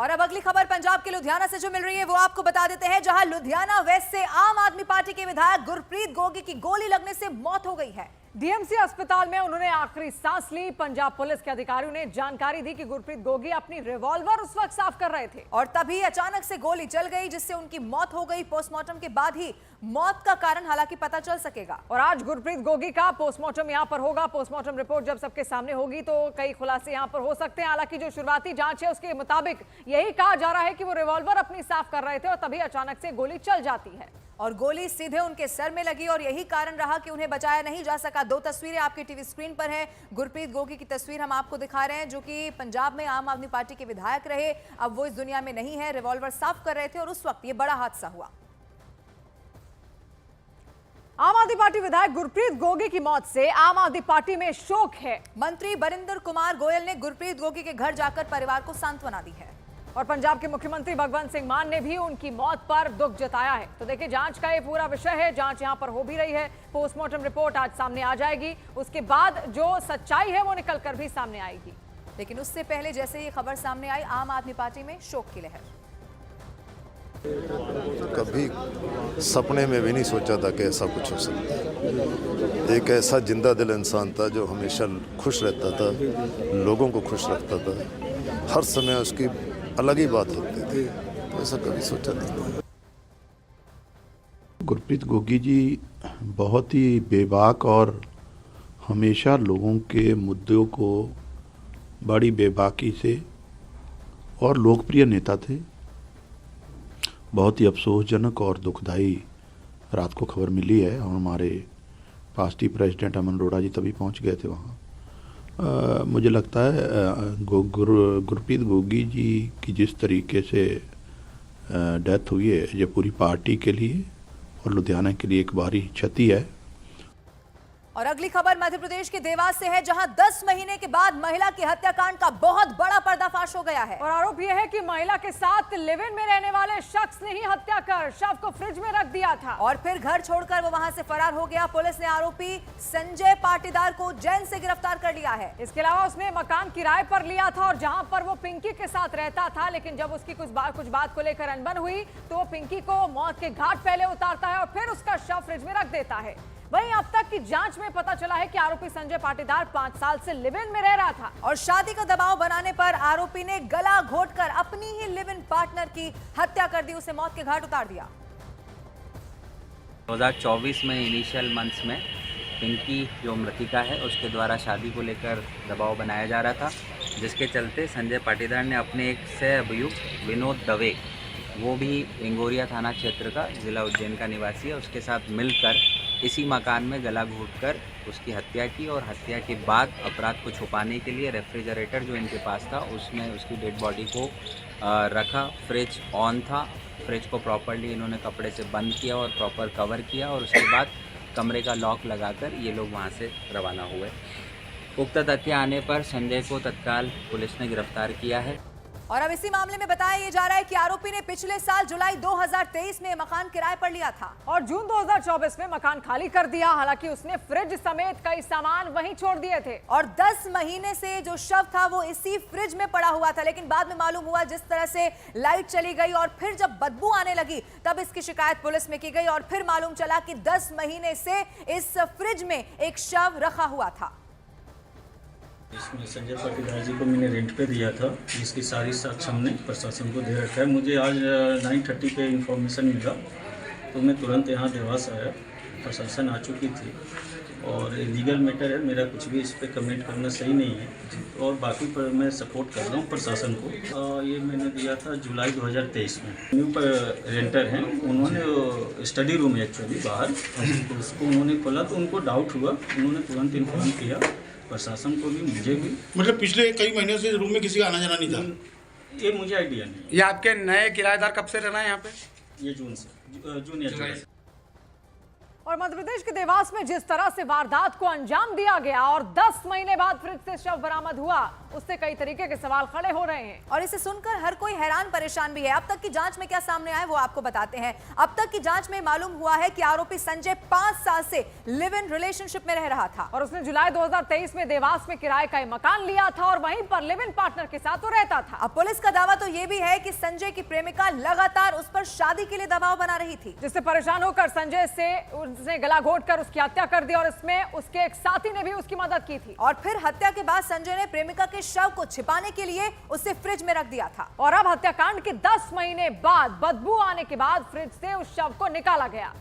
और अब अगली खबर पंजाब के लुधियाना से जो मिल रही है वो आपको बता देते हैं, जहां लुधियाना वेस्ट से आम आदमी पार्टी के विधायक गुरप्रीत गोगी की गोली लगने से मौत हो गई है। डीएमसी अस्पताल में उन्होंने आखिरी सांस ली। पंजाब पुलिस के अधिकारियों ने जानकारी दी कि गुरप्रीत गोगी अपनी रिवॉल्वर उस वक्त साफ कर रहे थे और तभी अचानक से गोली चल गई, जिससे उनकी मौत हो गई। पोस्टमार्टम के बाद ही मौत का कारण हालांकि पता चल सकेगा और आज गुरप्रीत गोगी का पोस्टमार्टम यहां पर होगा। पोस्टमार्टम रिपोर्ट जब सबके सामने होगी तो कई खुलासे यहां पर हो सकते हैं। हालांकि जो शुरुआती जांच है उसके मुताबिक यही कहा जा रहा है कि वो रिवॉल्वर अपनी साफ कर रहे थे और तभी अचानक से गोली चल जाती है और गोली सीधे उनके सर में लगी और यही कारण रहा कि उन्हें बचाया नहीं जा सका। दो तस्वीरें आपकी टीवी स्क्रीन पर हैं। गुरप्रीत गोगी की तस्वीर हम आपको दिखा रहे हैं, जो कि पंजाब में आम आदमी पार्टी के विधायक रहे। अब वो इस दुनिया में नहीं है। रिवॉल्वर साफ कर रहे थे और उस वक्त ये बड़ा हादसा हुआ। आम आदमी पार्टी विधायक गुरप्रीत गोगी की मौत से आम आदमी पार्टी में शोक है। मंत्री बरिंदर कुमार गोयल ने गुरप्रीत गोगी के घर जाकर परिवार को सांत्वना दी है और पंजाब के मुख्यमंत्री भगवंत सिंह मान ने भी उनकी मौत पर दुख जताया है। तो देखिए, जांच का ये पूरा विषय है। जांच यहां पर हो भी रही है। पोस्टमार्टम रिपोर्ट आज सामने आ जाएगी, उसके बाद जो सच्चाई है वो निकल कर भी सामने आएगी। लेकिन उससे पहले जैसे ये खबर सामने आई, आम आदमी पार्टी में शोक की लहर। कभी सपने में भी नहीं सोचा था कि ऐसा कुछ हो सकता है। एक ऐसा जिंदा दिल इंसान था जो हमेशा खुश रहता था, लोगों को खुश रखता था, हर समय उसकी अलग ही बात होती थी। तो ऐसा कभी सोचा नहीं था। गुरप्रीत गोगी जी बहुत ही बेबाक और हमेशा लोगों के मुद्दों को बड़ी बेबाकी से और लोकप्रिय नेता थे। बहुत ही अफसोसजनक और दुखदाई रात को खबर मिली है और हमारे पार्टी प्रेसिडेंट अमन अरोड़ा जी तभी पहुंच गए थे वहाँ। मुझे लगता है गुरप्रीत गोगी जी की जिस तरीके से डेथ हुई है, ये पूरी पार्टी के लिए और लुधियाना के लिए एक भारी क्षति है। और अगली खबर मध्य प्रदेश के देवास से है, जहां 10 महीने के बाद महिला की हत्याकांड का बहुत बड़ा पर्दाफाश हो गया है और आरोप यह है कि महिला के साथ लिव इन में रहने वाले शख्स ने ही हत्या कर शव को फ्रिज में रख दिया था और फिर घर छोड़कर वो वहां से फरार हो गया। पुलिस ने आरोपी संजय पाटीदार को उज्जैन से गिरफ्तार कर लिया है। इसके अलावा उसने मकान किराए पर लिया था और जहां पर वो पिंकी के साथ रहता था, लेकिन जब उसकी कुछ बात को लेकर अनबन हुई तो वो पिंकी को मौत के घाट पहले उतारता है और फिर उसका शव फ्रिज में रख देता है। वहीं अब तक की जांच में पता चला है कि आरोपी संजय पाटीदार 5 साल से लिव इन में रह रहा था और शादी का दबाव बनाने पर आरोपी ने गला घोटकर अपनी ही लिव इन पार्टनर की हत्या कर दी, उसे मौत के घाट उतार दिया। 2024 में इनिशियल मंथ्स में पिंकी जो मृतिका है उसके द्वारा शादी को लेकर दबाव बनाया जा रहा था, जिसके चलते संजय पाटीदार ने अपने एक सह अभियुक्त विनोद दवे, वो भी इंगोरिया थाना क्षेत्र का, जिला उज्जैन का निवासी है, उसके साथ मिलकर इसी मकान में गला घोंटकर उसकी हत्या की और हत्या के बाद अपराध को छुपाने के लिए रेफ्रिजरेटर जो इनके पास था उसमें उसकी डेड बॉडी को रखा। फ्रिज ऑन था, फ्रिज को प्रॉपरली इन्होंने कपड़े से बंद किया और प्रॉपर कवर किया और उसके बाद कमरे का लॉक लगाकर ये लोग वहाँ से रवाना हुए। उक्त तथ्य आने पर संजय को तत्काल पुलिस ने गिरफ्तार किया है। और अब इसी मामले में बताया ये जा रहा है कि आरोपी ने पिछले साल जुलाई 2023 में मकान किराए पर लिया था और जून 2024 में मकान खाली कर दिया। हालांकि उसने फ्रिज समेत कई सामान वहीं छोड़ दिए थे और 10 महीने से जो शव था वो इसी फ्रिज में पड़ा हुआ था। लेकिन बाद में मालूम हुआ, जिस तरह से लाइट चली गई और फिर जब बदबू आने लगी तब इसकी शिकायत पुलिस में की गई और फिर मालूम चला कि 10 महीने से इस फ्रिज में एक शव रखा हुआ था। इसमें संजय पाटीदार जी को मैंने रेंट पे दिया था, जिसकी सारी साक्ष्य हमने प्रशासन को दे रखा है। मुझे आज 9:30 पे इन्फॉर्मेशन मिला तो मैं तुरंत यहाँ देवास आया। प्रशासन आ चुकी थी और लीगल मैटर है, मेरा कुछ भी इस पर कमेंट करना सही नहीं है और बाकी पर मैं सपोर्ट कर रहा हूँ प्रशासन को। ये मैंने दिया था जुलाई 2023 में। न्यू पर रेंटर हैं, उन्होंने स्टडी रूम है एक्चुअली बाहर, उसको उन्होंने खोला तो उनको डाउट हुआ, उन्होंने तुरंत इन्फॉर्म किया प्रशासन को भी, मुझे भी। मतलब पिछले कई महीनों से रूम में किसी का आना जाना नहीं था? ये मुझे आइडिया नहीं। ये आपके नए किराएदार कब से रहना है यहाँ पे? ये जून से, जून या जुलाई। और मध्य प्रदेश के देवास में जिस तरह से वारदात को अंजाम दिया गया और 10 महीने बाद फ्रिज से शव बरामद हुआ, उससे कई तरीके के सवाल खड़े हो रहे हैं और इसे सुनकर हर कोई हैरान परेशान भी है। अब तक की जांच में क्या सामने आया वो आपको बताते हैं। अब तक की जांच में मालूम हुआ है कि आरोपी संजय 5 साल से लिव इन रिलेशनशिप में रह रहा था और उसने जुलाई 2023 में देवास में किराए का मकान लिया था और वहीं पर लिव इन पार्टनर के साथ वो रहता था। अब पुलिस का दावा तो ये भी है कि संजय की प्रेमिका लगातार उस पर शादी के लिए दबाव बना रही थी, जिससे परेशान होकर संजय से उसने गला घोटकर उसकी हत्या कर दी और इसमें उसके एक साथी ने भी उसकी मदद की थी और फिर हत्या के बाद संजय ने प्रेमिका के शव को छिपाने के लिए उसे फ्रिज में रख दिया था और अब हत्याकांड के 10 महीने बाद बदबू आने के बाद फ्रिज से उस शव को निकाला गया।